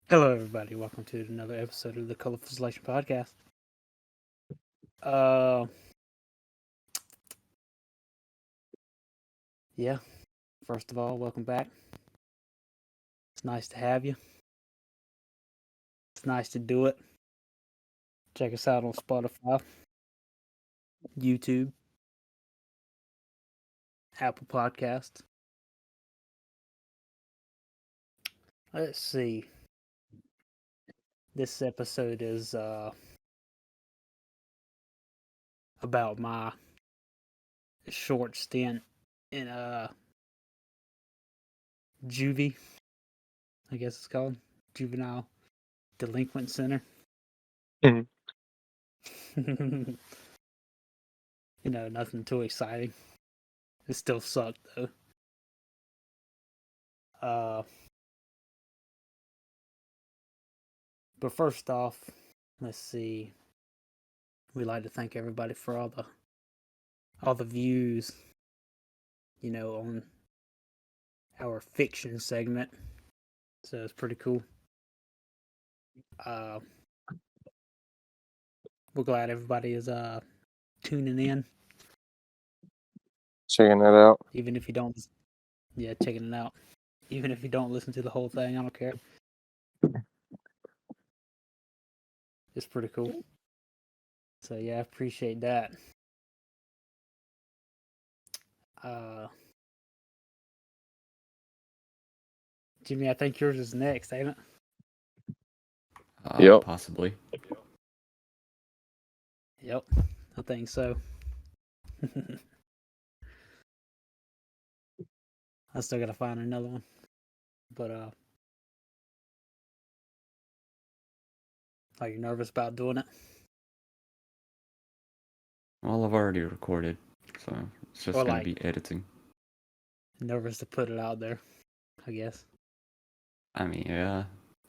Hello, everybody. Welcome to another episode of the Colorful Selection Podcast. Uh, yeah. First of all, welcome back. It's nice to have you. It's nice to do it. Check us out on Spotify, YouTube, Apple Podcast. Let's see. This episode is about my short stint in juvie, I guess it's called juvenile delinquent center. Mhm. Nothing too exciting. It still sucked though. But first off, let's see. We'd like to thank everybody for all the views, on our fiction segment. So it's pretty cool. We're glad everybody is tuning in. Checking that out. Even if you don't, checking it out. Even if you don't listen to the whole thing, I don't care. It's pretty cool. So yeah, I appreciate that. Jimmy, I think yours is next, ain't it? Yep. Possibly. Yep, I think so. I still gotta find another one. But are you nervous about doing it? Well, I've already recorded, so it's just gonna be editing. Nervous to put it out there, I guess. I mean, yeah,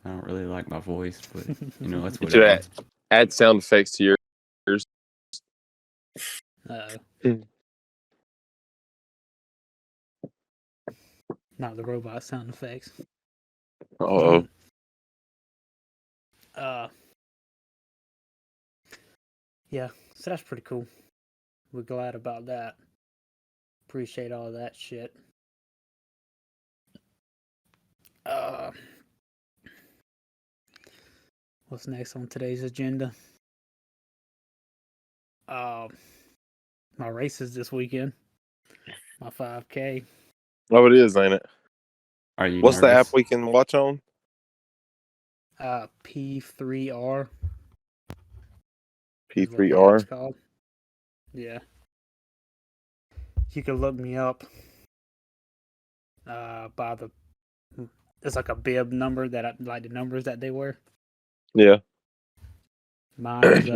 I don't really like my voice, but that's what You it is. should add sound effects to yours. Not the robot sound effects. Uh-oh. Yeah, so that's pretty cool. We're glad about that. Appreciate all that shit. What's next on today's agenda? My races this weekend. My 5K. Oh, it is, ain't it? Are you What's nervous? the app we can watch on? P3R. P3R. It's called. Yeah. You can look me up by it's like a bib number like the numbers that they wear. Yeah. Mine is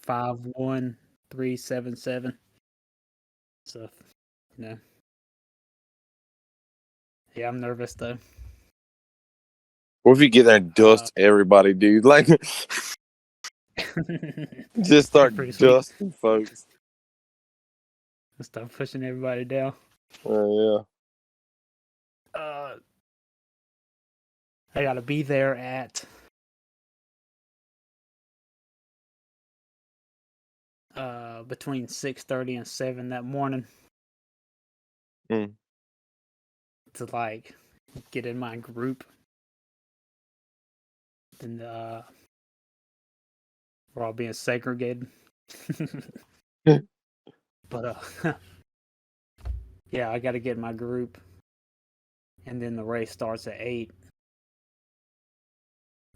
51377. So, yeah, I'm nervous though. What if you get there and dust everybody, dude? Like, just start dusting folks. Start pushing everybody down. Yeah. I gotta be there at between 6:30 and 7 that morning to like get in my group, and we're all being segregated. But yeah, I gotta get in my group, and then the race starts at 8.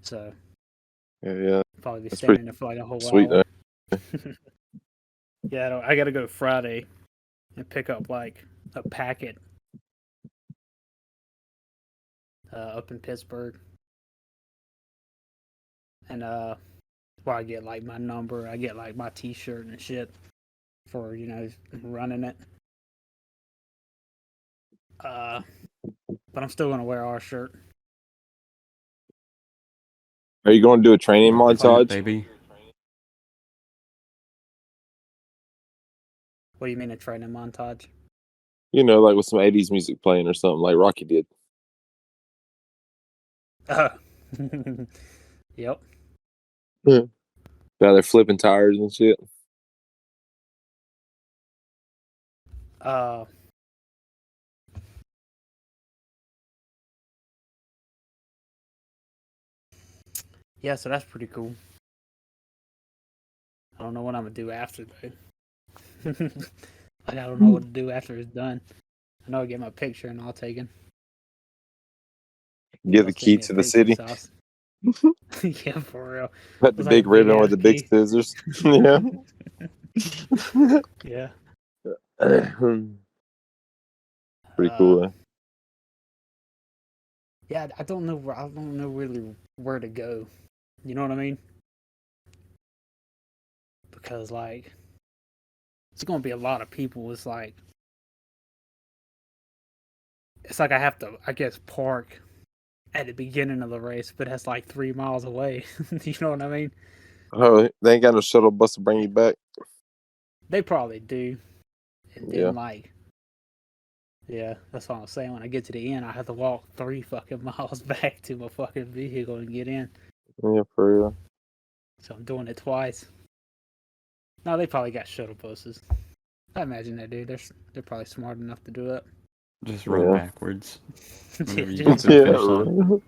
So yeah, probably be standing there for like a whole hour. Yeah, I gotta go Friday and pick up like a packet up in Pittsburgh, and where I get like my number, I get like my T-shirt and shit for running it. But I'm still gonna wear our shirt. Are you going to do a training montage, baby? What do you mean a training montage? Like with some 80s music playing or something, like Rocky did. Yep. Now they're flipping tires and shit. Uh, yeah, so that's pretty cool. I don't know what I'm gonna do after though. Like, I don't know what to do after it's done. I know I get my picture and all taken. Give They'll the send key me a to the picture, city. sauce. Yeah, for real. Cut the It's like a big big ribbon with ass the big key. scissors. Yeah. Yeah. Pretty Uh, cool. yeah, I don't know. I don't know really where to go. You know what I mean? Because like, it's gonna be a lot of people. It's like I have to, I guess, park at the beginning of the race, but that's like 3 miles away. You know what I mean? Oh, they ain't got no shuttle bus to bring you back. They probably do. And Yeah. then like, yeah, that's what I'm saying. When I get to the end, I have to walk 3 fucking miles back to my fucking vehicle and get in. Yeah, for real. So I'm doing it twice. No, they probably got shuttle buses. I imagine they do. They're probably smart enough to do it. Just run Yeah. backwards whenever you Just get to the Yeah. finish line.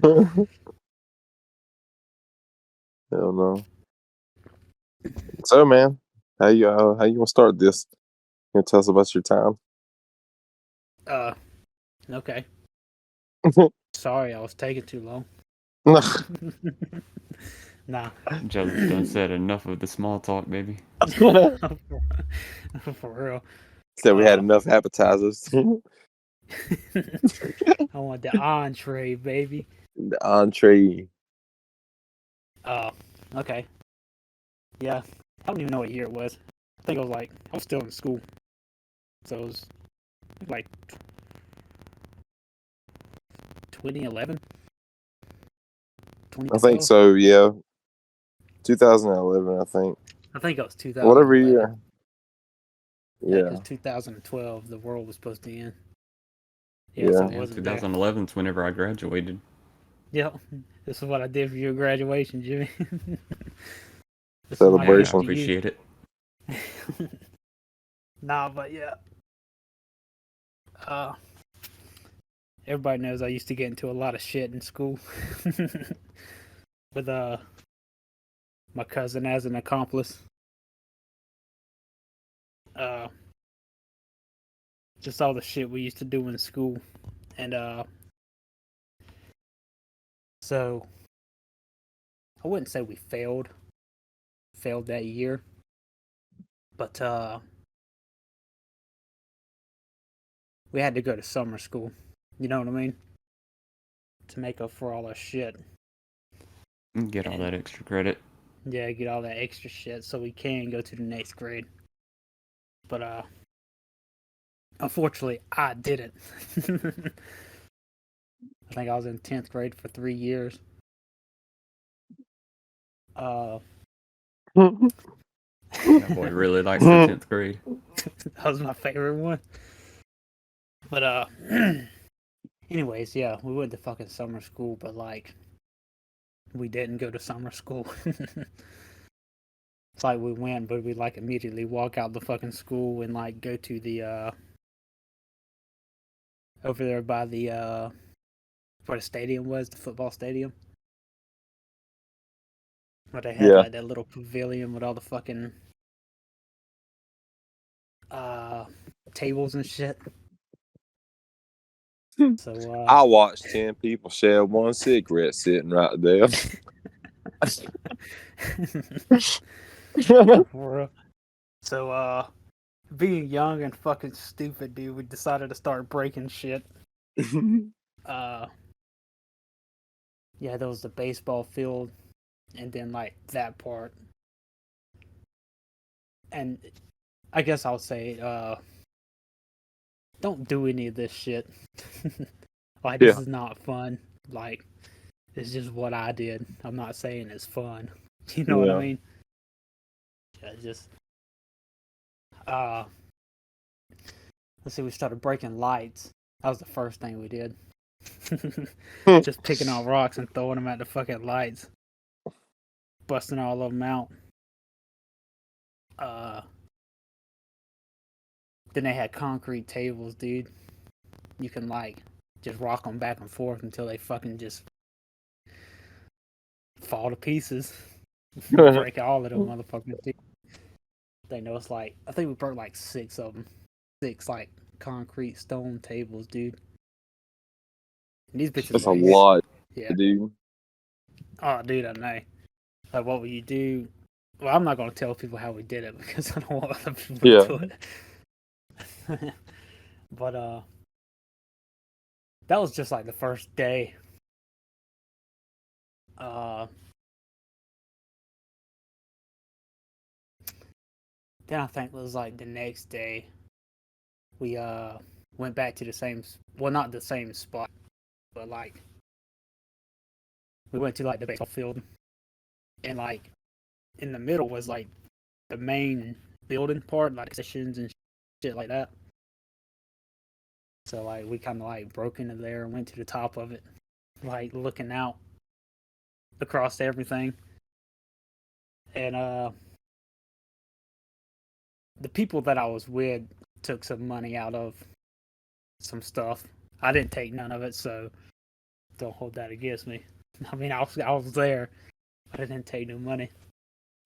Right. Hell no. So, man, how you gonna start this? You gonna tell us about your time? Okay. Sorry, I was taking too long. Nah. Jealous done said enough of the small talk, baby. For real. Said we had enough appetizers. I want the entree, baby. The entree. Okay. Yeah. I don't even know what year it was. I think I was still in school. So it was like 2011? I think 2012? so. Yeah, 2011. I think I think it was whatever 2011. year. Yeah, because Yeah. 2012, the world was supposed to end. Yeah, so Yeah. it Yeah, wasn't there. 2011 is whenever I graduated. Yep. This is what I did for your graduation, Jimmy. This is my Hey, I gift Celebration. to you. appreciate it. Nah, but yeah. Everybody knows I used to get into a lot of shit in school. With my cousin as an accomplice. Uh just all the shit we used to do in school. And so I wouldn't say we failed that year. But we had to go to summer school. You know what I mean? To make up for all our shit. Get all And that extra credit. yeah, get all that extra shit so we can go to the next grade. But unfortunately I didn't. I think I was in 10th grade for 3 years. That boy really likes the 10th grade. That was my favorite one. But anyways, yeah, we went to fucking summer school, but like we didn't go to summer school. It's like we went, but we like immediately walk out the fucking school and like go to the over there by the where the stadium was, the football stadium. Where they had Yeah. like that little pavilion with all the fucking uh tables and shit. So I watched 10 people share one cigarette sitting right there. so being young and fucking stupid, dude, we decided to start breaking shit. Uh yeah, there was the baseball field and then like that part. And I guess I'll say don't do any of this shit. Like this Yeah. is not fun. Like it's just what I did. I'm not saying it's fun. You know what I Yeah. mean? Yeah, just let's see, we started breaking lights. That was the first thing we did. Just picking on rocks and throwing them at the fucking lights, busting all of them out. Then they had concrete tables, dude. You can like just rock them back and forth until they fucking just fall to pieces. Break all of them motherfuckers, dude. They know it's like, I think we broke like 6 of them. 6 like concrete stone tables, dude. And these bitches That's a like, lot, yeah. dude. Oh, dude, I know. Like, what would you do? Well, I'm not gonna tell people how we did it because I don't want other people to do it. But that was just like the first day. Then I think it was like the next day. We went back to the same, well, not the same spot, but like we went to like the baseball field, and like in the middle was like the main building part, like sessions and shit like that. So like we kind of like broke into there and went to the top of it, like looking out across everything. And the people that I was with took some money out of some stuff. I didn't take none of it, so don't hold that against me. I mean, I was there, but I didn't take no money.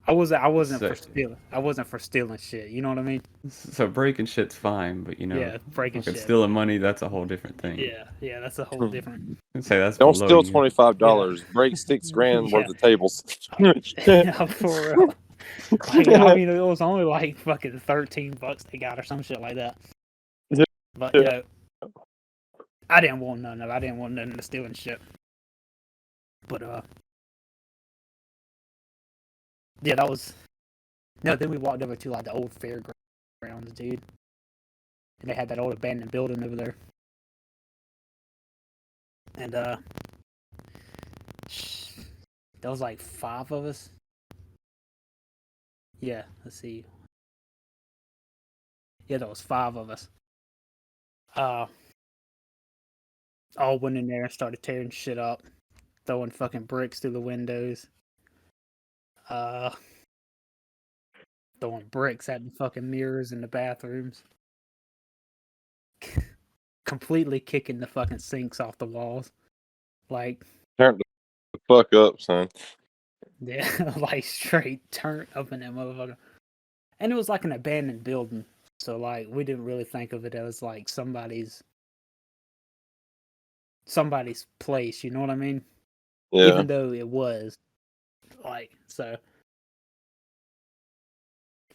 I wasn't for stealing. I wasn't for stealing shit. You know what I mean? So breaking shit's fine, but Yeah, breaking fucking shit. stealing money, that's a whole different thing. Yeah, that's a whole different. I'd say that's Don't below steal you. $25. Break $6,000 worth of tables. Yeah, for real. Like, I mean, it was only like fucking $13 they got or some shit like that. But you know, I didn't want none of it. I didn't want nothing to steal and shit. But yeah, that was. No, then we walked over to like the old fairgrounds, dude. And they had that old abandoned building over there. And there was like 5 of us. Yeah, let's see. Yeah, there was 5 of us. All went in there and started tearing shit up, throwing fucking bricks through the windows. Throwing bricks at the fucking mirrors in the bathrooms. Completely kicking the fucking sinks off the walls. Like, Turn the fuck up, son. yeah, like straight turn up in that motherfucker. And it was like an abandoned building. So like we didn't really think of it as like somebody's place, you know what I mean? Yeah. Even though it was. Like, so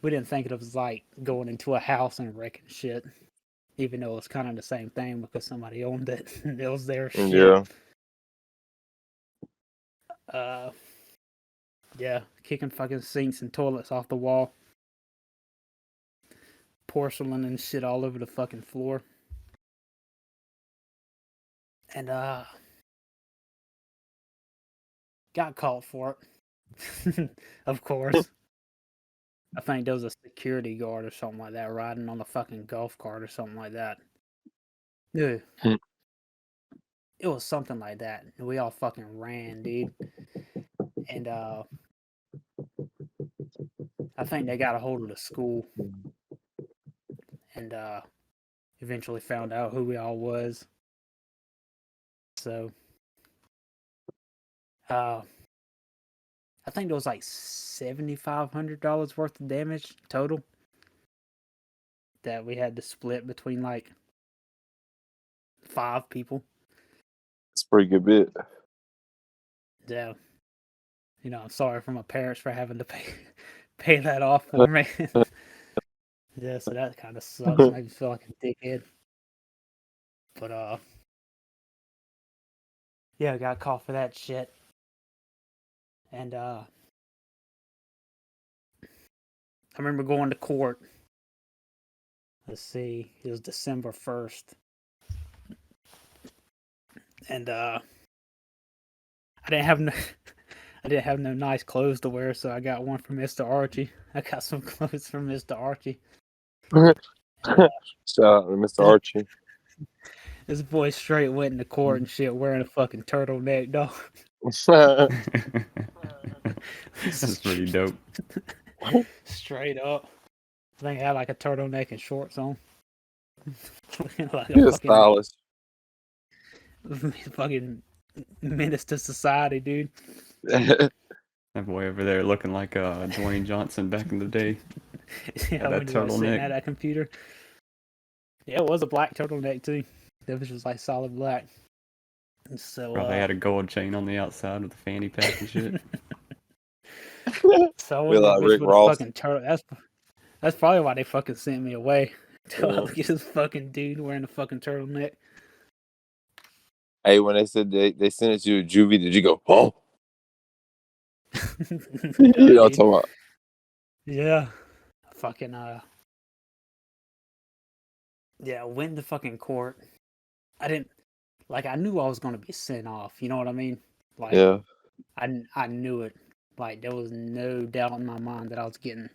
we didn't think of it as like going into a house and wrecking shit. Even though it was kind of the same thing because somebody owned it and it was their shit. Yeah. Yeah, kicking fucking sinks and toilets off the wall. Porcelain and shit all over the fucking floor. And got caught for it. Of course. I think there was a security guard or something like that riding on a fucking golf cart or something like that. Dude. It was something like that. We all fucking ran, dude. And I think they got a hold of the school and eventually found out who we all was. So I think there was like $7,500 worth of damage total that we had to split between like 5 people. It's a pretty good bit. Yeah. You know, I'm sorry for my parents for having to pay that off for me. Yeah, so that kind of sucks. Made me feel like a dickhead. But yeah, I got caught for that shit. And I remember going to court. Let's see, it was December 1st. And I didn't have no nice clothes to wear, so I got one from Mr. Archie. I got some clothes from Mr. Archie. Shout out to Mr. Archie. This boy straight went into court and shit wearing a fucking turtleneck, dog. That's pretty dope. Straight up. I think I had like a turtleneck and shorts on. Like a You're fucking, stylish. fucking menace to society, dude. That boy over there looking like Dwayne Johnson back in the day. Yeah, that when he was sitting turtleneck. at that computer. Yeah, it was a black turtleneck too. That was just like solid black. And so Probably had a gold chain on the outside with a fanny pack and shit. so I Be went to like bitch Rick with a Ross. fucking turtle. That's probably why they fucking sent me away. Yeah. Look at this fucking dude wearing a fucking turtleneck. Hey, when they said they sent it to juvie, did you go, oh? No, You know what I'm dude. talking about? Yeah. Fucking yeah, I went to fucking court. I didn't I knew I was gonna be sent off, you know what I mean? Like Yeah. I knew it. Like there was no doubt in my mind that I was getting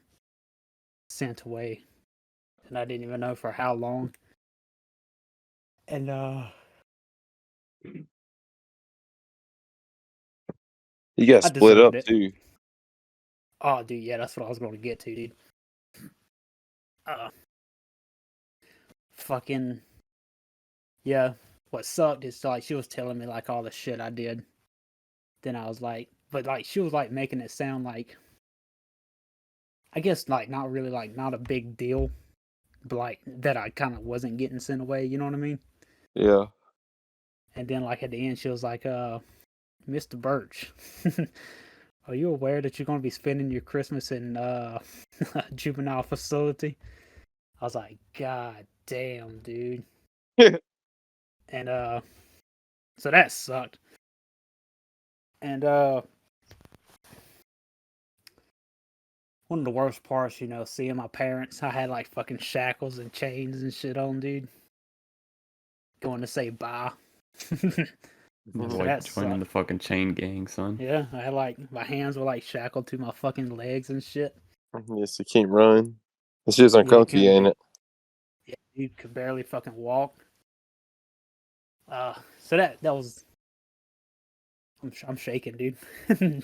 sent away. And I didn't even know for how long. And You got I split deserved up it. too. Oh dude, yeah, that's what I was gonna get to, dude. Fucking yeah. What sucked is like she was telling me like all the shit I did. Then I was like, but like she was like making it sound like, I guess like not really like not a big deal, but like that I kind of wasn't getting sent away. You know what I mean? Yeah. And then like at the end she was like, Mr. Birch, are you aware that you're gonna be spending your Christmas in a juvenile facility? I was like, God damn, dude. And so that sucked. And one of the worst parts, you know, seeing my parents. I had like fucking shackles and chains and shit on, dude. Going to say bye. Your So boy that joining sucked. the fucking chain gang, son. Yeah, I had like my hands were like shackled to my fucking legs and shit. Yes, you can't run. This shit's Yeah, uncomfy, ain't it? Yeah, you could barely fucking walk. So that was. I'm shaking, dude. I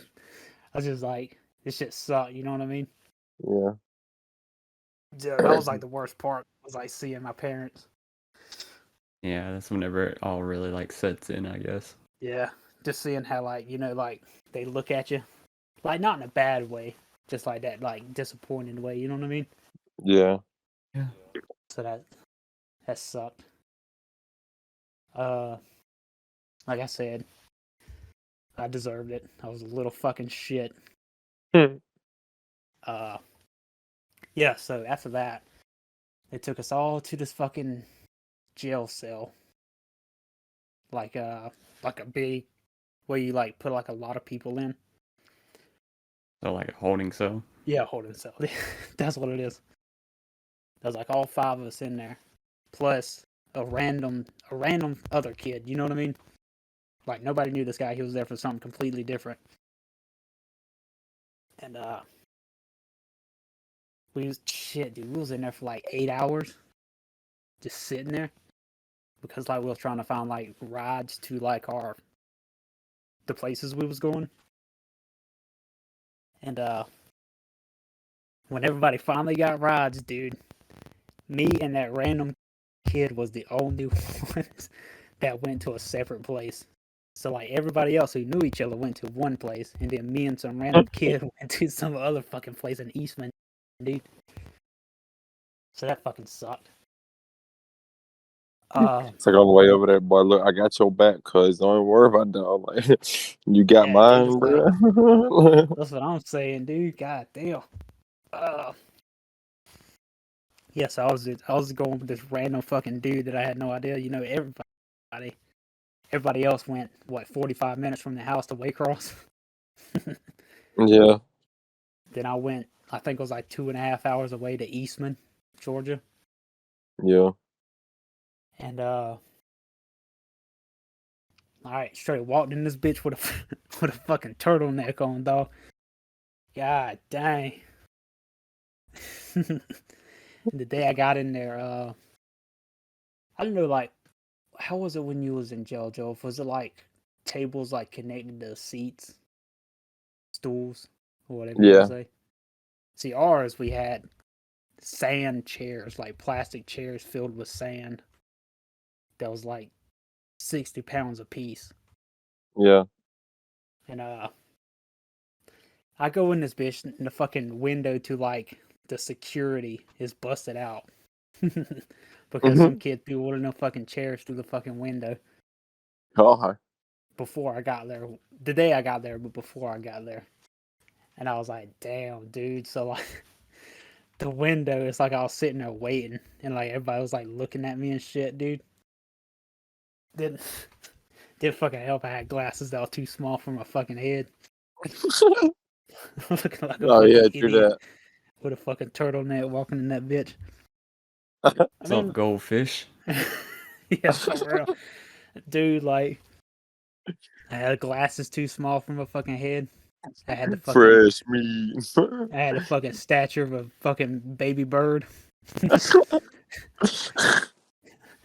was just like, this shit sucked. You know what I mean? Yeah. Yeah, that was like the worst part. Was like seeing my parents. Yeah, that's whenever it all really like sets in, I guess. Yeah, just seeing how like you know like they look at you, like not in a bad way, just like that like disappointed way. You know what I mean? Yeah. Yeah. So that sucked. Like I said, I deserved it. I was a little fucking shit. Yeah. So after that, they took us all to this fucking jail cell, like a big where you like put like a lot of people in. So like a holding cell. Yeah, holding cell. That's what it is. There's like all 5 of us in there, plus a random other kid. You know what I mean? Like nobody knew this guy. He was there for something completely different. And we was dude. We was in there for like 8 hours, just sitting there, because like we was trying to find like rides to like the places we was going. And when everybody finally got rides, dude, me and that random kid was the only ones that went to a separate place. So like everybody else who knew each other went to one place, and then me and some random kid went to some other fucking place in Eastman, dude. So that fucking sucked. It's like on the way over there, boy. Look, I got your back, cuz don't worry about that. I'm like, you got Yeah, dude, mine, bro. that's what I'm saying, dude. God damn. Yes, I was going with this random fucking dude that I had no idea. You know, everybody else went 45 minutes from the house to Waycross. Yeah. Then I went, I think it was like 2.5 hours away to Eastman, Georgia. Yeah. And all right, straight walked in this bitch with a with a fucking turtleneck on, dog. God dang. The day I got in there, I don't know like how was it when you was in jail, Joe? Was it like tables like connected to seats, stools, or whatever you want Yeah. to say? See, ours we had sand chairs, like plastic chairs filled with sand. That was like 60 pounds a piece. Yeah. And I go in this bitch, and the fucking window to like the security is busted out because some kid threw one of them fucking chairs through the fucking window Oh, before I got there. The day I got there, but before I got there, and I was like, "Damn, dude!" So like, the window, it's like I was sitting there waiting, and like everybody was like looking at me and shit, dude. Didn't fucking help. I had glasses that were too small for my fucking head. Looking like a oh fucking yeah, true idiot that. with a fucking turtleneck walking in that bitch. What's I up, mean, goldfish? yeah, for real. Dude, like, I had glasses too small for my fucking head. I had the fucking, Fresh meat. I had the fucking stature of a fucking baby bird.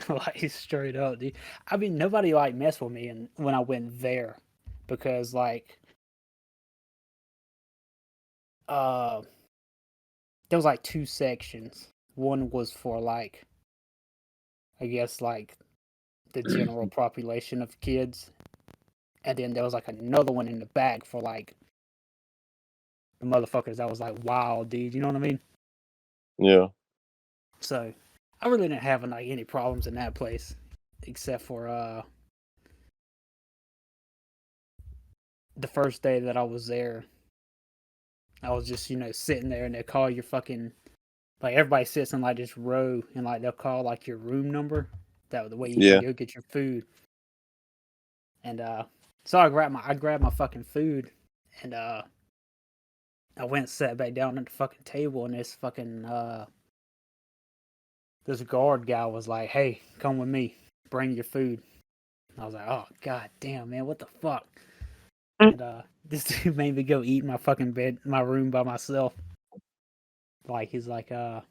Like, straight up, dude. I mean, nobody, like, messed with me and when I went there. Because, like, there was, like, two sections. One was for, like, I guess, like, the general population of kids. And then there was, like, another one in the back for, like, the motherfuckers that was, like, wild, dude. You know what I mean? Yeah. So, I really didn't have, like, any problems in that place. Except for, the first day that I was there. I was just, sitting there and they call your fucking, like, everybody sits in, like, this row and, like, they'll call, like, your room number. That the way you Yeah. can go get your food. And, so I grabbed my fucking food and, I went and sat back down at the fucking table and this fucking, this guard guy was like, "Hey, come with me. Bring your food." I was like, "Oh, god damn, man, what the fuck?" And, this dude made me go eat in my fucking bed, my room by myself. Like, he's like, they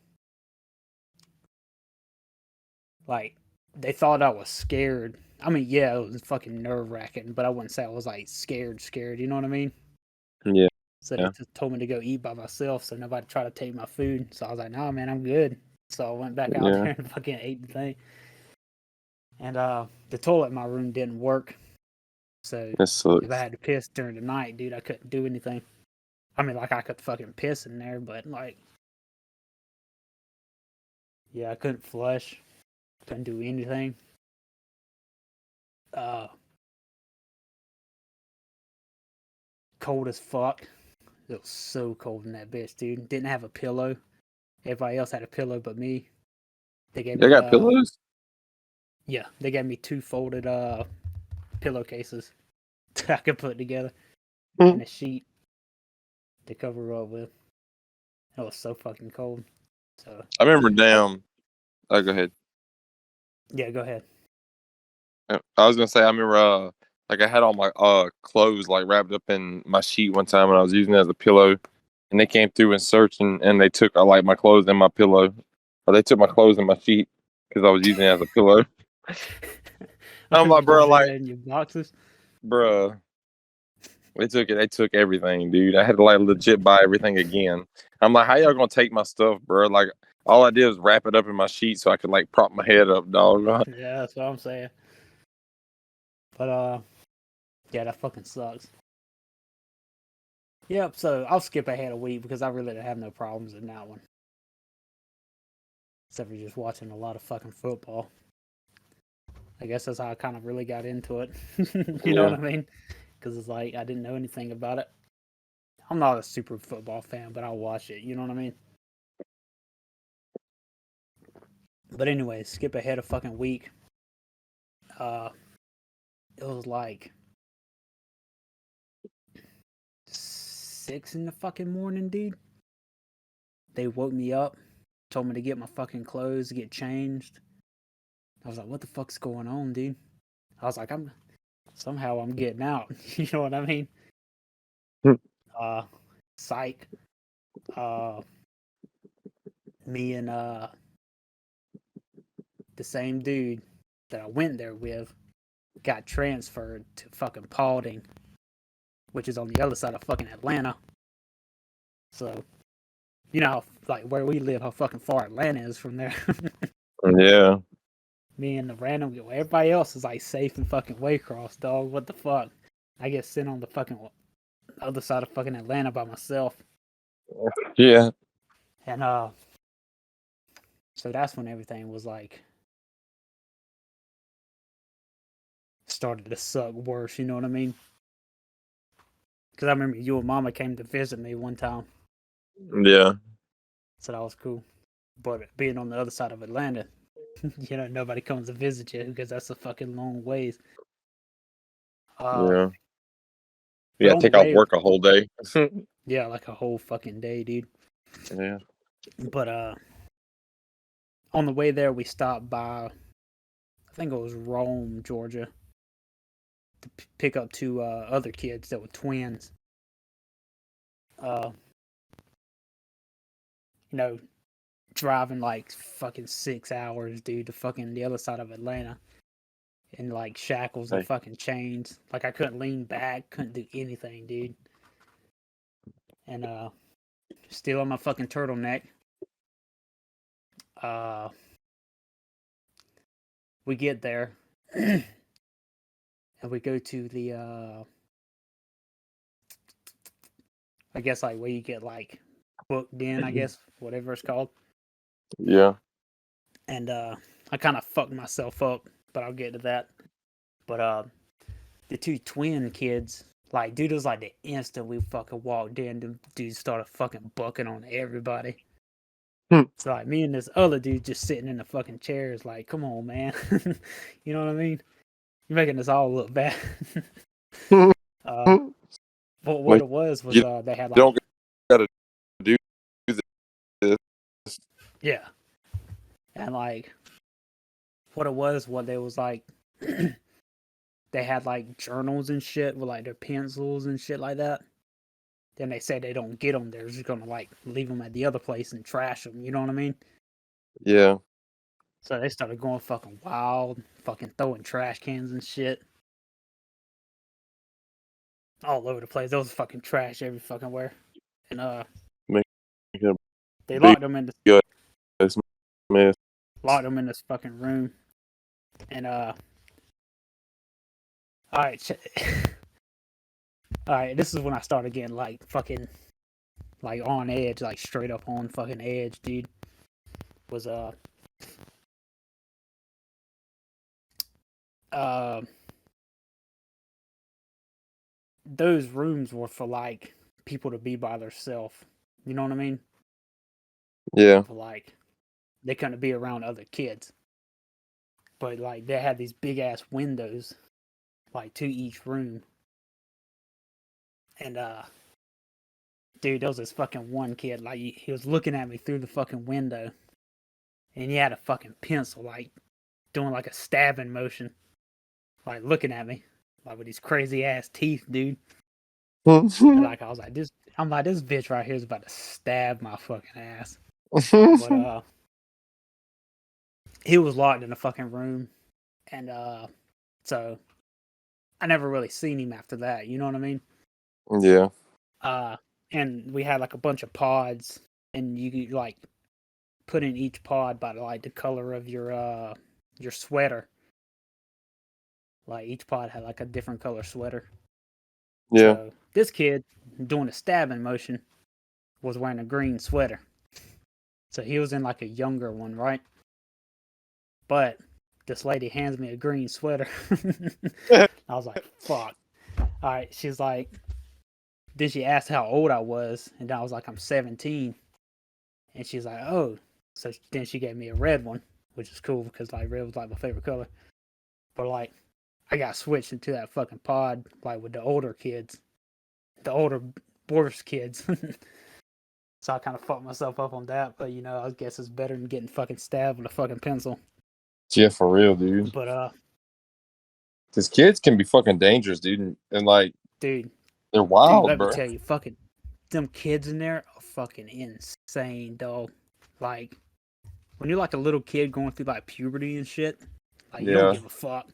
thought I was scared. I mean, yeah, it was fucking nerve-wracking, but I wouldn't say I was, like, scared, you know what I mean? Yeah. So they just told me to go eat by myself so nobody tried to take my food. So I was like, "Nah, man, I'm good." So I went back out Yeah. there and fucking ate the thing. And, the toilet in my room didn't work. So That if sucks. I had to piss during the night, dude, I couldn't do anything. I mean, like, I could fucking piss in there, but, like, yeah, I couldn't flush. Couldn't do anything. Cold as fuck. It was so cold in that bitch, dude. Didn't have a pillow. Everybody else had a pillow but me. They gave They me, got pillows? yeah, they gave me two folded, pillowcases that I could put together and a sheet to cover up with. It was so fucking cold. So, I remember damn. Oh, go ahead. yeah, go ahead. I was gonna say I remember like I had all my clothes like wrapped up in my sheet one time and I was using it as a pillow and they came through and searched and they took like my clothes and my pillow. Or they took my clothes and my sheet because I was using it as a pillow. I'm like, You bro, just had like, it in your boxes. bro, they took it. They took everything, dude. I had to like legit buy everything again. I'm like, how y'all gonna take my stuff, bro? Like, all I did was wrap it up in my sheet so I could like prop my head up, dog. Yeah, that's what I'm saying. But yeah, that fucking sucks. Yep. So I'll skip ahead a week because I really don't have no problems in that one, except for just watching a lot of fucking football. I guess that's how I kind of really got into it. You know Yeah. what I mean? Because it's like I didn't know anything about it. I'm not a super football fan, but I'll watch it. You know what I mean? But anyway, skip ahead a fucking week. It was like 6 in the fucking morning, dude. They woke me up, told me to get my fucking clothes, get changed. I was like, "What the fuck's going on, dude?" I was like, I'm getting out." You know what I mean? Psych. Uh, Me and the same dude that I went there with got transferred to fucking Paulding, which is on the other side of fucking Atlanta. So, you know, like where we live, how fucking far Atlanta is from there. Yeah. Me and the random, everybody else is like safe and fucking Waycross, dog. What the fuck? I get sent on the fucking other side of fucking Atlanta by myself. Yeah. And so that's when everything was like started to suck worse, you know what I mean? Because I remember you and Mama came to visit me one time, Yeah. so that was cool. But being on the other side of Atlanta, you know, nobody comes to visit you because that's a fucking long ways. Yeah. But You gotta on the take off way, work a whole day. yeah, like a whole fucking day, dude. Yeah. But on the way there, we stopped by, I think it was Rome, Georgia, to pick up two other kids that were twins. You know, driving like fucking 6 hours, dude, to fucking the other side of Atlanta. In like shackles and Hey. fucking chains. Like I couldn't lean back, couldn't do anything, dude. And still on my fucking turtleneck. We get there and we go to the I guess like where you get like booked in, I guess, whatever it's called. Yeah. And I kind of fucked myself up, but I'll get to that. But the two twin kids, like, dude, it was like the instant we fucking walked in, the dude started fucking bucking on everybody. It's like me and this other dude just sitting in the fucking chairs, like, come on, man. You know what I mean? You're making us all look bad. But what Like, it was you they had like, don't gotta do this. yeah, and like, what it was, what they was like, they had like journals and shit with like their pencils and shit like that. Then they say they don't get them. They're just gonna like leave them at the other place and trash them. You know what I mean? Yeah. So they started going fucking wild, fucking throwing trash cans and shit all over the place. There was fucking trash every fucking where. And Make a they big locked them in this mess. fucking room. And all right, all right. This is when I started getting like fucking like on edge, like straight up on fucking edge, dude. Was those rooms were for like people to be by themselves. You know what I mean? Yeah. For like they couldn't be around other kids. But like they had these big ass windows, like to each room. And dude, there was this fucking one kid, like he was looking at me through the fucking window, and he had a fucking pencil, like doing like a stabbing motion, like looking at me, like with these crazy ass teeth, dude. And like I was like, this bitch right here is about to stab my fucking ass. But he was locked in a fucking room, and so I never really seen him after that. You know what I mean? Yeah. And we had like a bunch of pods, and you could like put in each pod by like the color of your sweater. Like each pod had like a different color sweater. Yeah. So this kid doing a stabbing motion was wearing a green sweater. So he was in like a younger one, right? But this lady hands me a green sweater. I was like, fuck. All right. She's like, then she asked how old I was. And I was like, I'm 17. And she's like, oh. So then she gave me a red one, which is cool because like red was like my favorite color. But like, I got switched into that fucking pod, like with the older kids, the older, worse kids. So I kind of fucked myself up on that. But you know, I guess it's better than getting fucking stabbed with a fucking pencil. Yeah, for real, dude. But Because kids can be fucking dangerous, dude. And like, dude, they're wild, let bro. me tell you, fucking them kids in there are fucking insane, dog. Like when you're like a little kid going through like puberty and shit, Like, you don't Yeah. give a fuck.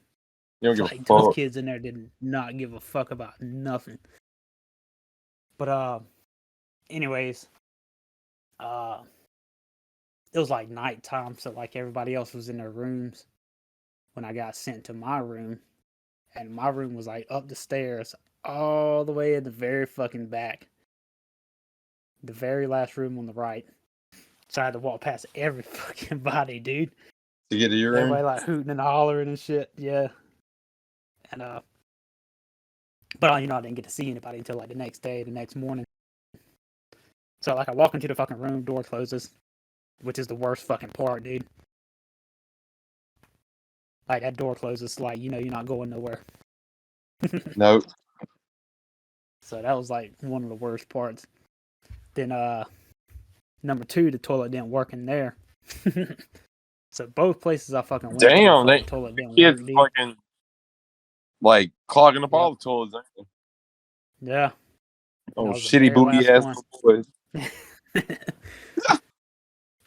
You don't give Like, a those fuck. kids in there did not give a fuck about nothing. But anyways, it was like nighttime, so like everybody else was in their rooms when I got sent to my room, and my room was like up the stairs, all the way in the very fucking back, the very last room on the right. So I had to walk past every fucking body, dude. To get to your Everybody room? like hooting and hollering and shit, yeah. And but you know, I didn't get to see anybody until like the next day, the next morning. So like I walk into the fucking room, door closes, which is the worst fucking part, dude. Like that door closes, like you know you're not going nowhere. Nope. So that was like one of the worst parts. Then number two, the toilet didn't work in there. So both places I fucking went to, the Damn, fucking toilet didn't kids work, dude. fucking like clogging up Yep. all the toilets. Ain't Yeah. they? Oh, That was the shitty very booty last ass one. boys.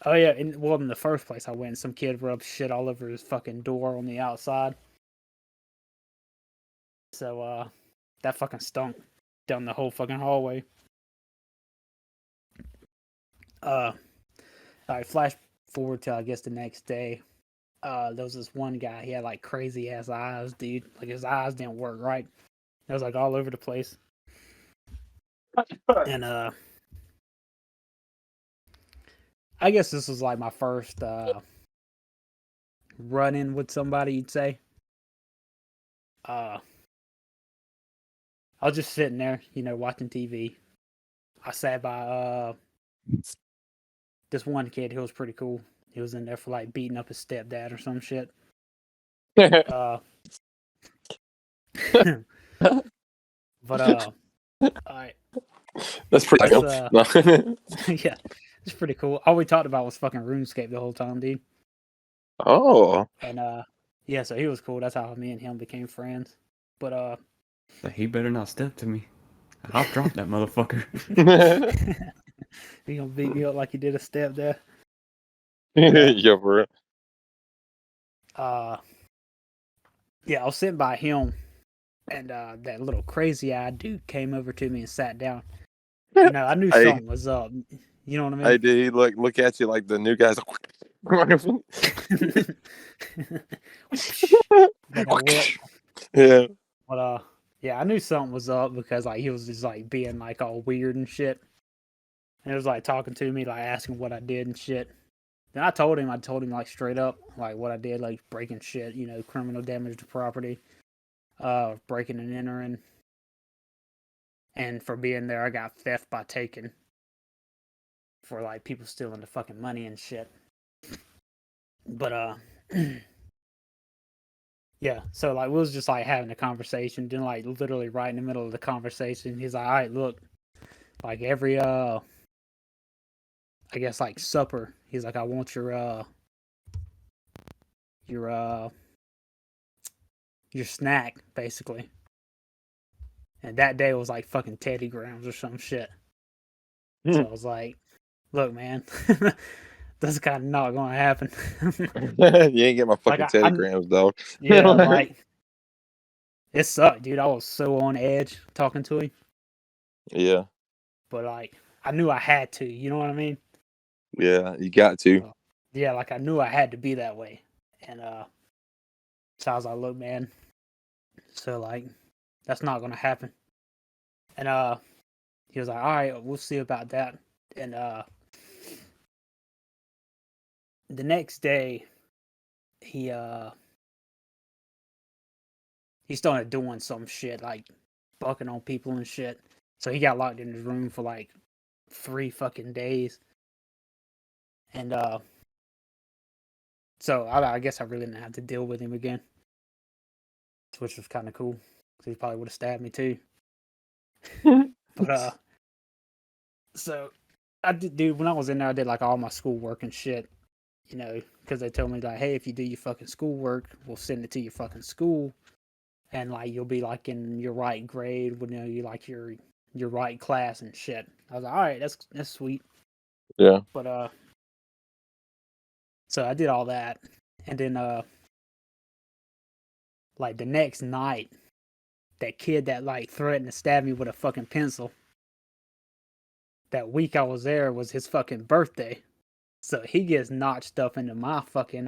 Oh yeah, well in the first place I went, some kid rubbed shit all over his fucking door on the outside. So that fucking stunk down the whole fucking hallway. Alright, flash forward to I guess the next day. There was this one guy, he had like crazy ass eyes, dude. Like his eyes didn't work right. It was like all over the place. And I guess this was like my first run in with somebody, you'd say. I was just sitting there, you know, watching TV. I sat by this one kid, he was pretty cool. He was in there for like beating up his stepdad or some shit. But alright. That's pretty cool. Yeah, it's pretty cool. All we talked about was fucking RuneScape the whole time, dude. Oh. And yeah, so he was cool. That's how me and him became friends. But So he better not step to me. I'll drop that motherfucker. he gonna beat me up like he did a step there. Yeah, bro. Yeah, I was sitting by him, and that little crazy-eyed dude came over to me and sat down. You know, I knew Hey. something was up. You know what I mean? Hey, did he look at you like the new guys? Like a whip. Yeah. But yeah, I knew something was up because like he was just like being like all weird and shit. And it was like talking to me, like asking what I did and shit. Then I told him like straight up, like what I did, like breaking shit, you know, criminal damage to property, breaking and entering. And for being there, I got theft by taking. For like people stealing the fucking money and shit. But yeah, so like we was just like having a conversation, then like literally right in the middle of the conversation, he's like, all right, look, like every I guess like supper, he's like, I want your snack, basically. And that day was like fucking Teddy Grahams or some shit. So I was like, look, man, that's kind of not gonna happen. You ain't get my fucking Like, Teddy Grahams, dog. Yeah, like it sucked, dude. I was so on edge talking to him, Yeah. but like I knew I had to. You know what I mean? Yeah, you got to. Yeah, like I knew I had to be that way, and so I was like, look, man. So like, that's not gonna happen. And he was like, all right, we'll see about that. And the next day, he started doing some shit like bucking on people and shit. So he got locked in his room for like 3 fucking days. And so I guess I really didn't have to deal with him again, which was kind of cool because he probably would have stabbed me too. But so I did, dude. When I was in there, I did like all my schoolwork and shit. You know, because they told me like, hey, if you do your fucking schoolwork, we'll send it to your fucking school, and like you'll be like in your right grade, you know, you like your right class and shit. I was like, all right, that's sweet. Yeah. But so I did all that, and then like the next night, that kid that like threatened to stab me with a fucking pencil, that week I was there was his fucking birthday. So he gets notched up into my fucking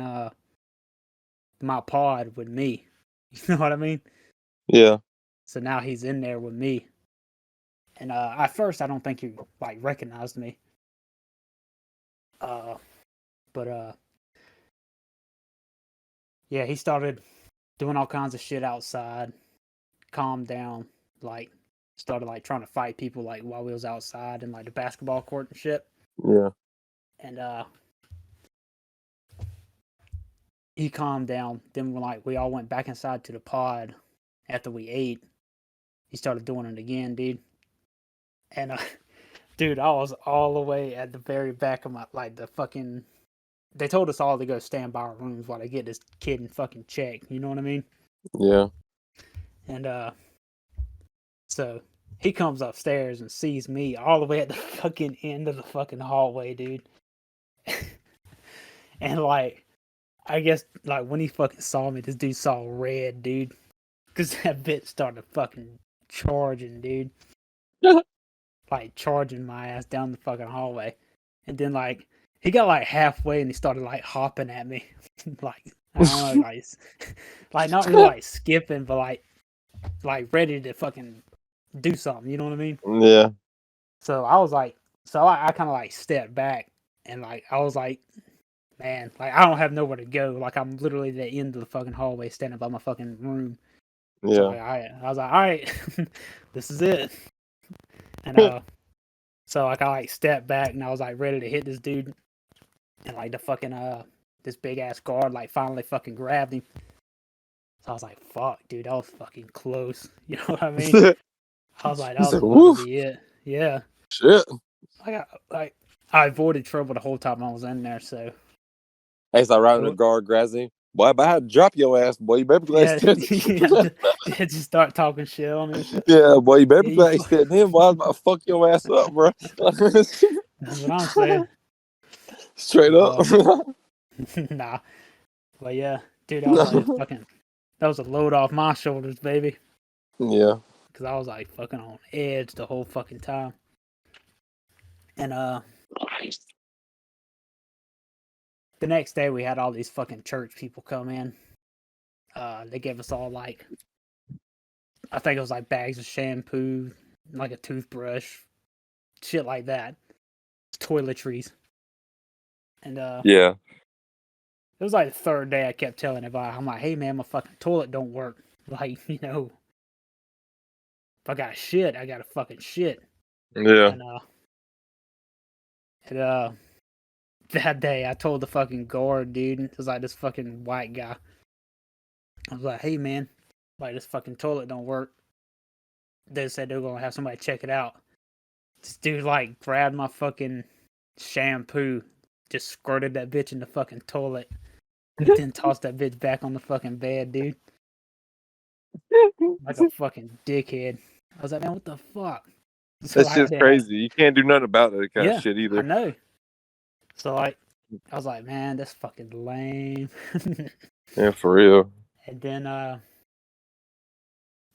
my pod with me. You know what I mean? Yeah. So now he's in there with me. And at first I don't think he like recognized me. But yeah, he started doing all kinds of shit outside, calmed down, like started like trying to fight people like while we was outside in like the basketball court and shit. Yeah. And he calmed down. Then we all went back inside to the pod after we ate. He started doing it again, dude. And dude, I was all the way at the very back of my like the fucking. They told us all to go stand by our rooms while they get this kid in fucking check. You know what I mean? Yeah. And so he comes upstairs and sees me all the way at the fucking end of the fucking hallway, dude. And like, I guess like when he fucking saw me, this dude saw red, dude, because that bitch started fucking charging, dude. Like charging my ass down the fucking hallway, and then like he got like halfway and he started like hopping at me, like I don't know, like not really like skipping, but like ready to fucking do something. You know what I mean? Yeah. So I was like, I kind of like stepped back and like I was like, man, like I don't have nowhere to go. Like I'm literally at the end of the fucking hallway, standing by my fucking room. So Yeah. like, I was like, all right, this is it. And so like I like stepped back and I was like ready to hit this dude, and like the fucking this big ass guard like finally fucking grabbed him. So I was like, fuck, dude, that was fucking close. You know what I mean? I was like, that He's was like, about to woof. be it. Yeah. Shit. I avoided trouble the whole time I was in there, so Hey, so right when the guard grabs him, boy, I had to drop your ass, boy. You better be glad yeah, you yeah, said just start talking shit on me and shit. Yeah, boy, you better be Yeah, glad you said him, boy. I was about to fuck your ass up, bro. that's what I'm saying. Straight up. Nah, but yeah, dude, I was like, that was a load off my shoulders, baby, Yeah. because I was like fucking on edge the whole fucking time. And the next day we had all these fucking church people come in. They gave us all like, I think it was like bags of shampoo, like a toothbrush, shit like that, toiletries. And Yeah. it was like the third day I kept telling everybody, I'm like, hey man, my fucking toilet don't work. Like, you know, if I got shit, I got to fucking shit. Yeah. And that day I told the fucking guard, dude, it was like this fucking white guy. I was like, hey man, like this fucking toilet don't work. They said they were gonna have somebody check it out. This dude like grabbed my fucking shampoo, just squirted that bitch in the fucking toilet, then tossed that bitch back on the fucking bed, dude. Like a fucking dickhead. I was like, man, what the fuck? So That's just crazy. You can't do nothing about that kind of shit I either. know. So like, I was like, man, that's fucking lame. Yeah, for real. And then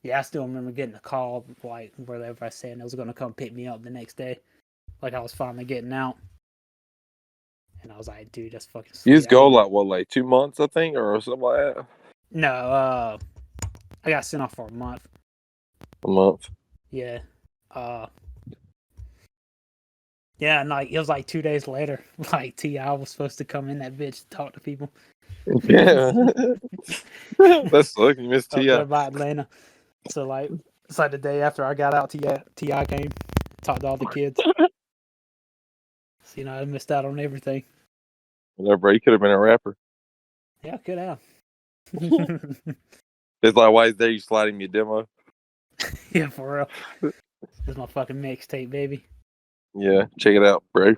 yeah, I still remember getting a call like wherever I said they was gonna come pick me up the next day. Like I was finally getting out. And I was like, dude, that's fucking sweet. You just go like what, like 2 months, I think, or something like that. No, I got sent off for a month. A month. Yeah. Yeah, and like it was like 2 days later, like T.I. was supposed to come in that bitch to talk to people. Yeah. That's sucks. You missed Up T.I. there by Atlanta. So like it's like the day after I got out, T.I. came, talked to all the kids. So, you know, I missed out on everything. No, bro, you could have been a rapper. Yeah, I could have. It's like, why is there you sliding me a demo? Yeah, for real. This is my fucking mixtape, baby. Yeah, check it out, bro.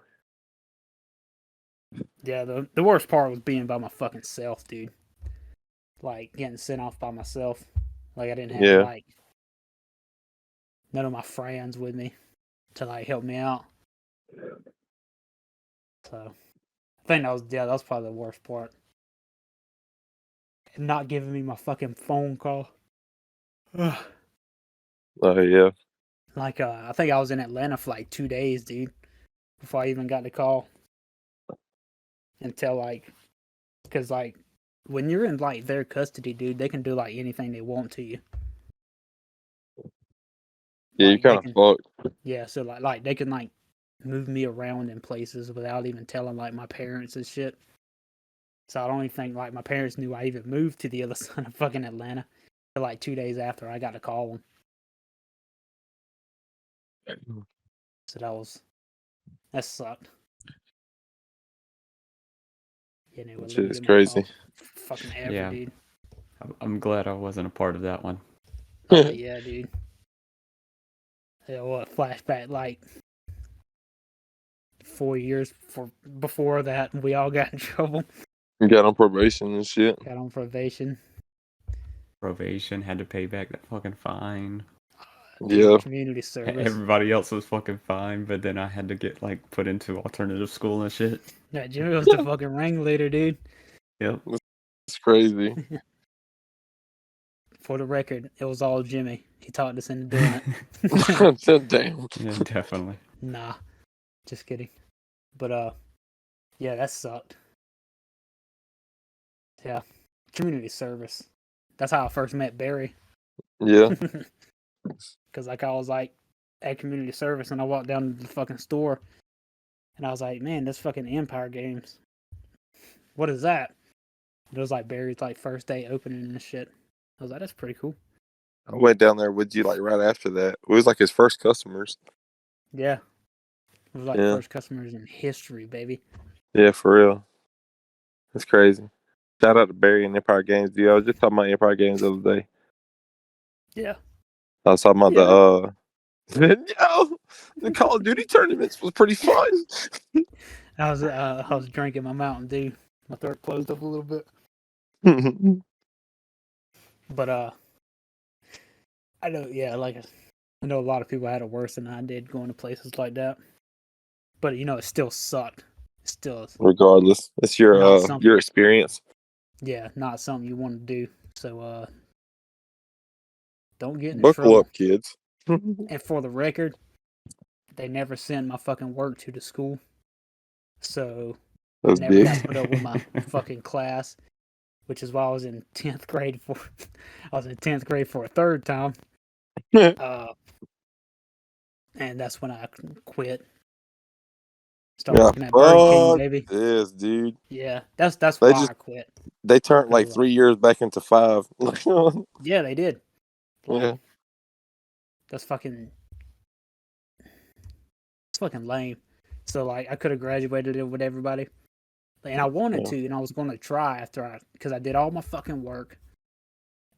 Yeah, the worst part was being by my fucking self, dude. Like getting sent off by myself. Like I didn't have like none of my friends with me to like help me out. So I think that was probably the worst part. and not giving me my fucking phone call. Ugh. Oh yeah. Like, I think I was in Atlanta for like 2 days, dude, before I even got the call. Until like, because like, when you're in like their custody, dude, they can do like anything they want to you. Yeah, you Like they kind of can, fucked. yeah. So like they can like move me around in places without even telling like my parents and shit. So I don't even think like my parents knew I even moved to the other side of fucking Atlanta. Till like 2 days after I got to call them. So that sucked. Yeah, they would let Shit me is get my crazy. call. Fucking ever, Yeah. dude. I'm glad I wasn't a part of that one. Oh yeah, dude. Yeah, what flashback like 4 years before that, we all got in trouble. You got on probation and shit. Got on probation. Probation, had to pay back that fucking fine. Dude, Yeah. community service. Everybody else was fucking fine, but then I had to get like put into alternative school and shit. Yeah, Jimmy was the fucking ringleader, dude. Yep. It's crazy. For the record, it was all Jimmy. He talked us into doing it. Damn. Yeah, definitely. Nah, just kidding. But yeah, that sucked. Yeah, community service. That's how I first met Barry. Yeah. Because like I was like at community service, and I walked down to the fucking store, and I was like, man, this fucking Empire Games. What is that? It was like Barry's like first day opening and shit. I was like, that's pretty cool. I went down there with you like right after that. It was like his first customers. Yeah, it was like Yeah. first customers in history, baby. Yeah, for real. That's crazy. Shout out to Barry and Empire Games, dude. I was just talking about Empire Games the other day. Yeah. I was talking about Yeah. the Call of Duty tournaments was pretty fun. I was drinking my Mountain Dew. My throat closed up a little bit. But I know, yeah, like I know a lot of people had it worse than I did going to places like that. But it still sucked. It still is. Regardless, it's Not something. your experience. Yeah, not something you want to do. So don't get in Buckle trouble. up, kids. And for the record, they never sent my fucking work to the school. So I That's never big. got put up with my fucking class, which is why I was in 10th grade for a third time. And that's when I quit. Started working at Burger King, Fuck baby. this, dude. Yeah, that's They why just I quit. they turned like Because, 3 years back into 5. Yeah, they did. Like, Yeah. that's fucking lame. So like I could have graduated it with everybody, and I wanted Yeah. to, and I was going to try because I did all my fucking work.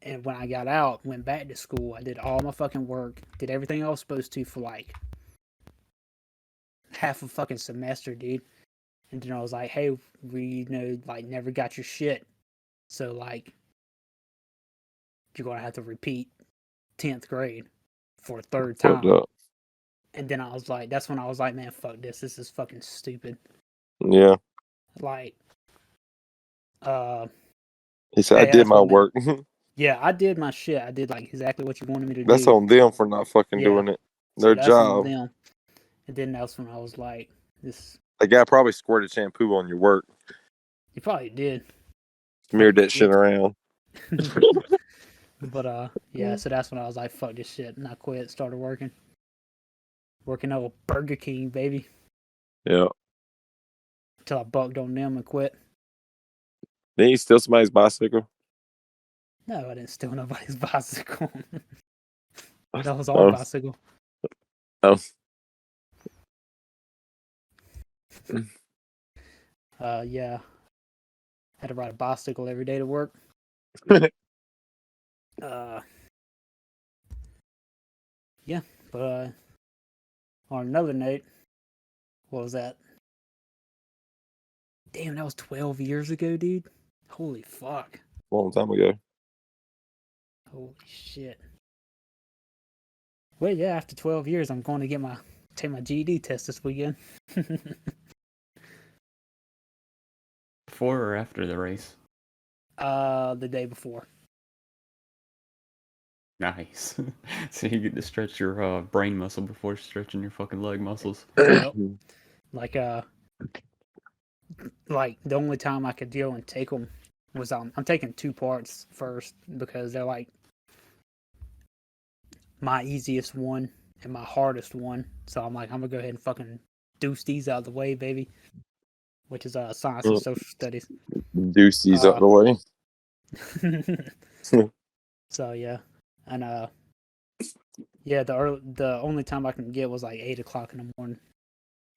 And when I got out, went back to school, I did all my fucking work, did everything I was supposed to for like half a fucking semester, dude. And then I was like, hey, we like never got your shit, so like you're gonna have to repeat 10th grade for a third Fucked time. up. And then that's when I was like, man, fuck this. This is fucking stupid. Yeah. Like, He said, I hey, did that's my what man. work. Yeah, I did my shit. I did like exactly what you wanted me to That's do. on them for not fucking Yeah. doing it. So Their that's job. on them. And then that's when I was like, this. The guy probably squirted shampoo on your work. He probably did. Smeared Fucking that shit bitch. around. But yeah, so that's when I was like, fuck this shit. And I quit, started working. Working at Burger King, baby. Yeah. Until I bucked on them and quit. Didn't you steal somebody's bicycle? No, I didn't steal nobody's bicycle. That was our bicycle. Oh. Yeah. Had to ride a bicycle every day to work. Yeah, but on another note, what was that? Damn, that was 12 years ago, dude. Holy fuck. Long time ago. Holy shit. Well, yeah, after 12 years, I'm going to take my GED test this weekend. Before or after the race? The day before. Nice. So you get to stretch your brain muscle before stretching your fucking leg muscles. Yep. Like the only time I could deal and take them was I'm taking 2 parts first because they're like my easiest one and my hardest one. So I'm like, I'm gonna go ahead and fucking deuce these out of the way, baby. Which is science and social studies. Deuce these out the way. So yeah, and yeah, the only time I can get was like 8 o'clock in the morning,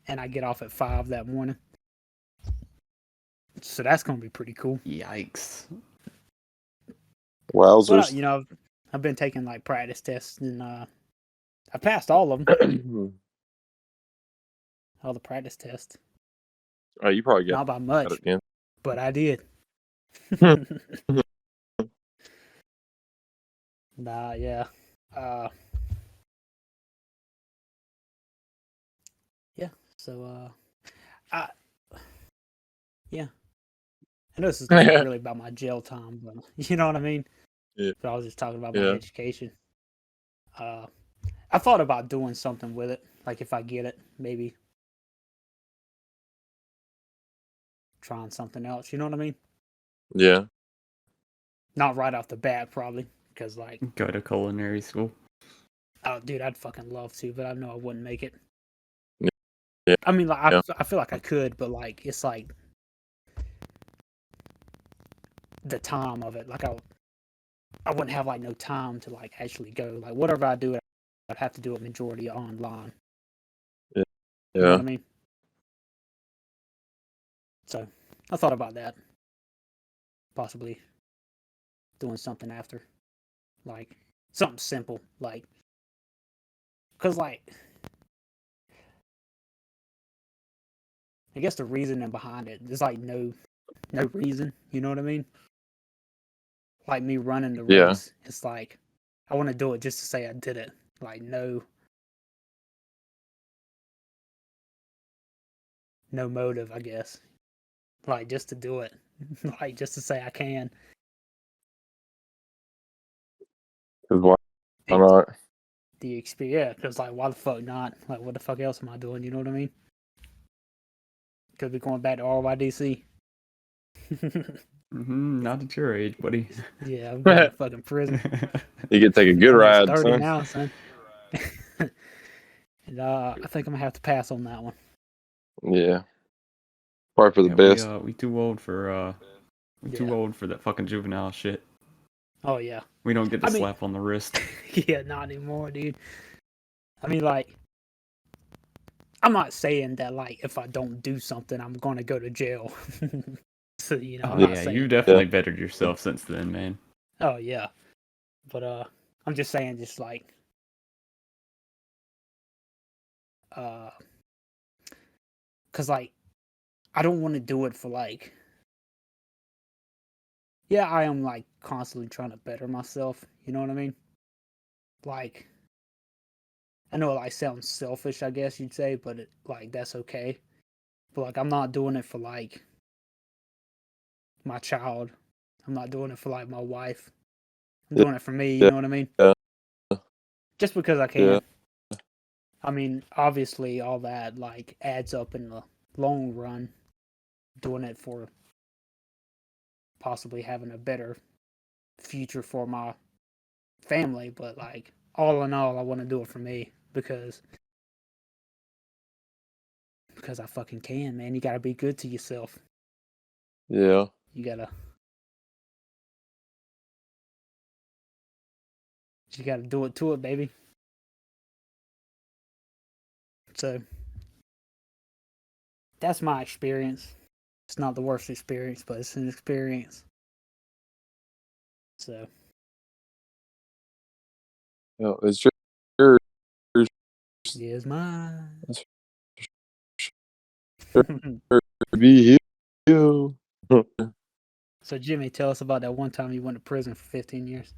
and I get off at 5 that morning. So that's gonna be pretty cool. Yikes. Wowzers. But I've been taking like practice tests, and I passed all of them. All the practice tests. Oh, you probably got Not by much, it again. but I did. Nah, yeah. Yeah, so yeah. I know this is not really about my jail time, but you know what I mean? Yeah. But I was just talking about my education. I thought about doing something with it. Like if I get it, maybe trying something else. You know what I mean? Yeah. Not right off the bat, probably. Because like Go to culinary school. oh dude, I'd fucking love to, but I know I wouldn't make it. Yeah. I mean, like I feel like I could, but like it's like the time of it. Like I wouldn't have like no time to like actually go. Like whatever I do, I'd have to do it majority online. Yeah. You know what I mean? So I thought about that. Possibly doing something after. Like something simple. Like because like I guess the reasoning behind it, there's like no reason, you know what I mean? Like me running the race, it's like I want to do it just to say I did it. Like no motive, I guess. Like just to do it. Like just to say I can. Because why not? The experience, yeah, because like why the fuck not? Like what the fuck else am I doing? You know what I mean? Could be going back to RYDC. Not at your age, buddy. Yeah, I'm going to fucking prison. You could take a good ride, 30 son. now, son. And I think I'm gonna have to pass on that one. Yeah. Probably for the best. We too old for too old for that fucking juvenile shit. Oh yeah. We don't get the slap on the wrist. Yeah, not anymore, dude. I mean, like, I'm not saying that like if I don't do something, I'm gonna go to jail. So I'm not saying. You definitely bettered yourself since then, man. Oh yeah, but I'm just saying, just like, cause like, I don't want to do it for like. Yeah, I am like constantly trying to better myself. You know what I mean? Like, I know it like sounds selfish, I guess you'd say, but like that's okay. But like, I'm not doing it for like my child. I'm not doing it for like my wife. I'm doing it for me. You know what I mean? Yeah. Just because I can. I mean, obviously, all that like adds up in the long run. Doing it for possibly having a better future for my family, but like all in all, I want to do it for me because I fucking can, man. You gotta be good to yourself. Yeah. You gotta do it to it, baby. So that's my experience. It's not the worst experience, but it's an experience. So Yeah, it's yours. Here's mine. Be you. So Jimmy, tell us about that one time you went to prison for 15 years.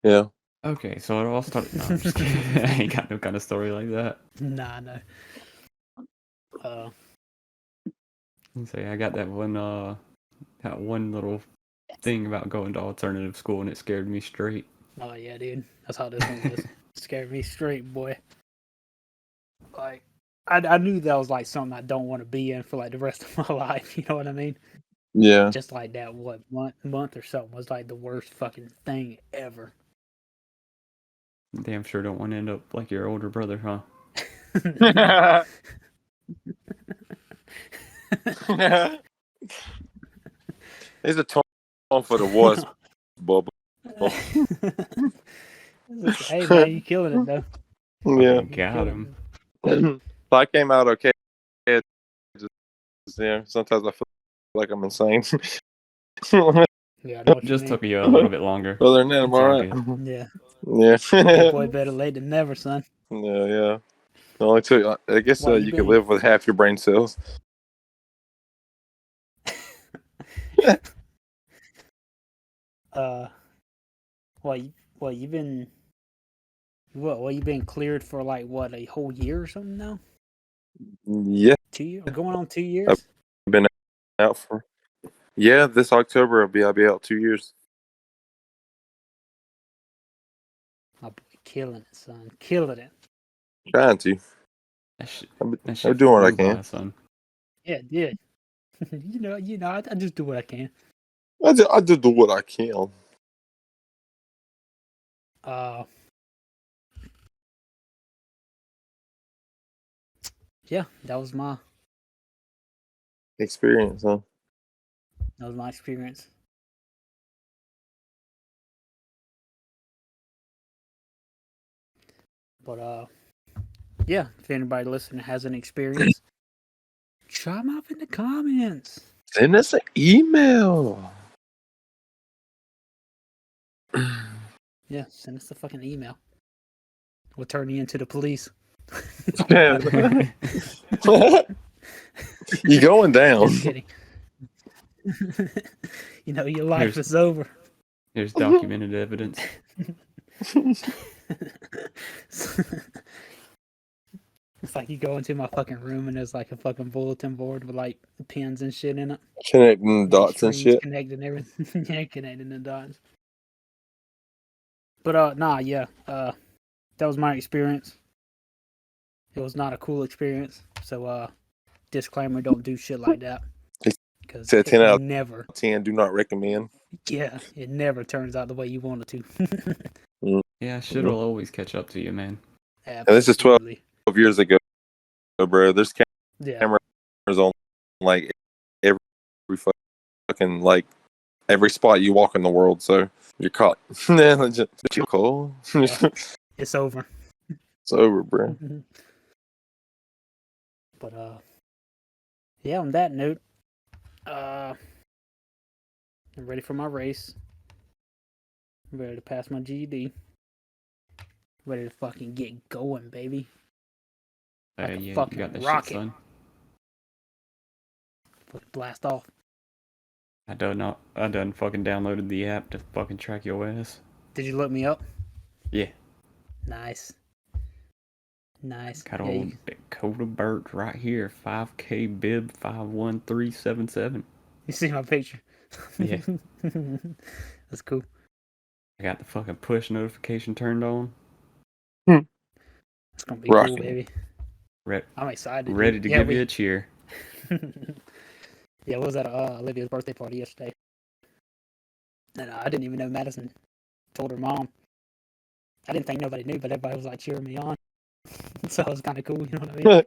Yeah. Okay, so it all started. No, I'm just kidding. I ain't got no kind of story like that. Nah, no. Say I got that one little thing about going to alternative school, and it scared me straight. Oh yeah, dude. That's how this one was. Scared me straight, boy. Like, I knew that was like something I don't want to be in for like the rest of my life. You know what I mean? Yeah. Just like that, what month or something was like the worst fucking thing ever. Damn sure don't want to end up like your older brother, huh? He's a tone for the worst, Bubba. Hey man, you killing it though. Yeah. Fucking got him. So I came out okay. Yeah, sometimes I feel like I'm insane. Yeah, I know what you Just mean. took you a little bit longer. Other than that, I'm It's all alright. good. Yeah. Yeah. Hey, boy, better late than never, son. Yeah. It only took, I guess Why you you could been- live with half your brain cells. Well, you've been you've been cleared for like what, a whole year or something now? Yeah. 2 years? Going on 2 years? I've been out for. Yeah, this October I'll be out 2 years. My boy, killing it, son. Killing it. Trying to. That shit, I'm that shit doing what I flew can. by, son. Yeah. I just do what I can. I just do what I can. Yeah, that was my Experience, huh? experience. But yeah, if anybody listening has an experience, chime up in the comments. Send us an email. Yeah, send us a fucking email. We'll turn you into the police. You going down? Just kidding. You know, your life is over. There's documented evidence. It's like you go into my fucking room and there's like a fucking bulletin board with like pins and shit in it. Connecting dots and Strings shit. Connecting everything. Yeah, connecting the dots. But that was my experience. It was not a cool experience. So disclaimer, don't do shit like that. Because Said 10 out of never 10. Do not recommend. Yeah, it never turns out the way you want it to. Yeah, shit will always catch up to you, man. And this is 12 Absolutely. years ago, bro. There's Yeah. cameras on like every fucking like every spot you walk in the world, so you're caught. Just cool. Yeah. It's over. It's over, bro. But yeah, on that note, I'm ready for my race. I'm ready to pass my GED. Ready to fucking get going, baby. Like a Yeah, fucking you got that rocket. shit, son. Fucking blast off. I done fucking downloaded the app to fucking track your ass. Did you look me up? Yeah. Nice. Got Yeah, old Dakota Burt right here. 5K bib 51377. you see my picture? Yeah. That's cool. I got the fucking push notification turned on. It's gonna be cool, baby. I'm excited. Ready to give you a cheer. Yeah, what was that? Olivia's birthday party yesterday. And I didn't even know Madison told her mom. I didn't think nobody knew, but everybody was like cheering me on. So it was kind of cool, you know what I mean?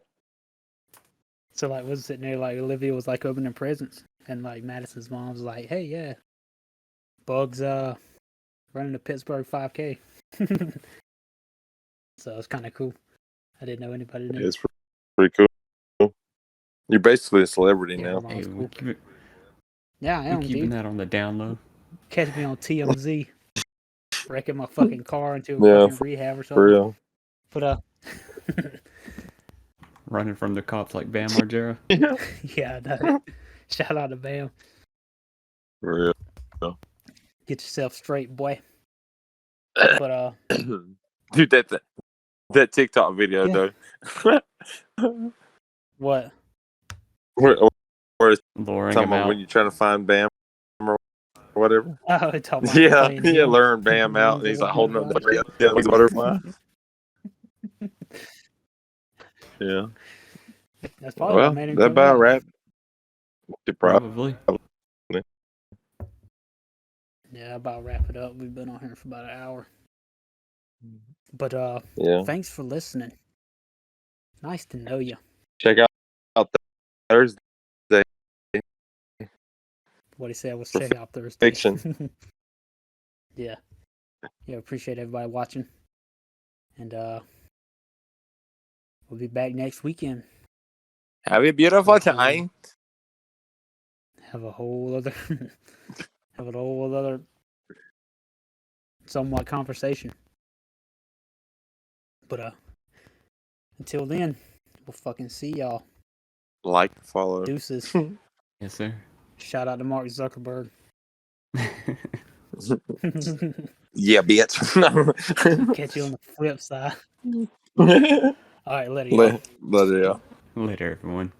So like, was sitting there like Olivia was like opening presents, and like Madison's mom was like, "Hey, yeah, Bug's running the Pittsburgh 5K." So it's kind of cool. I didn't know anybody knew. It's pretty cool. You're basically a celebrity now. Hey, Cool. Yeah, I am, keeping dude. that on the down low. Catch me on TMZ, wrecking my fucking car into a Yeah, fucking rehab or something. For real. But Running from the cops like Bam Margera. yeah, no. Shout out to Bam. For real. Get yourself straight, boy. But Dude, that TikTok video though. What? Where it's Luring talking him about out. when you're trying to find Bam. whatever. Oh, it's talking about Yeah, playing yeah. him. Luring Bam out, and he's like holding up the butterfly. Yeah. That's probably what Well, made him that come about out. wrap. Probably. Yeah, about wrap it up. We've been on here for about an hour. But Yeah. thanks for listening. Nice to know you. Check out Thursday What he said was For check out Thursday. fiction. Yeah. Yeah, appreciate everybody watching. And we'll be back next weekend. Have a beautiful Hopefully. time. Have a whole other somewhat conversation. But until then, we'll fucking see y'all. Like, follow. Deuces. Yes, sir. Shout out to Mark Zuckerberg. Yeah, bitch. Catch you on the flip side. All right, later, y'all. Later, y'all. Later, everyone.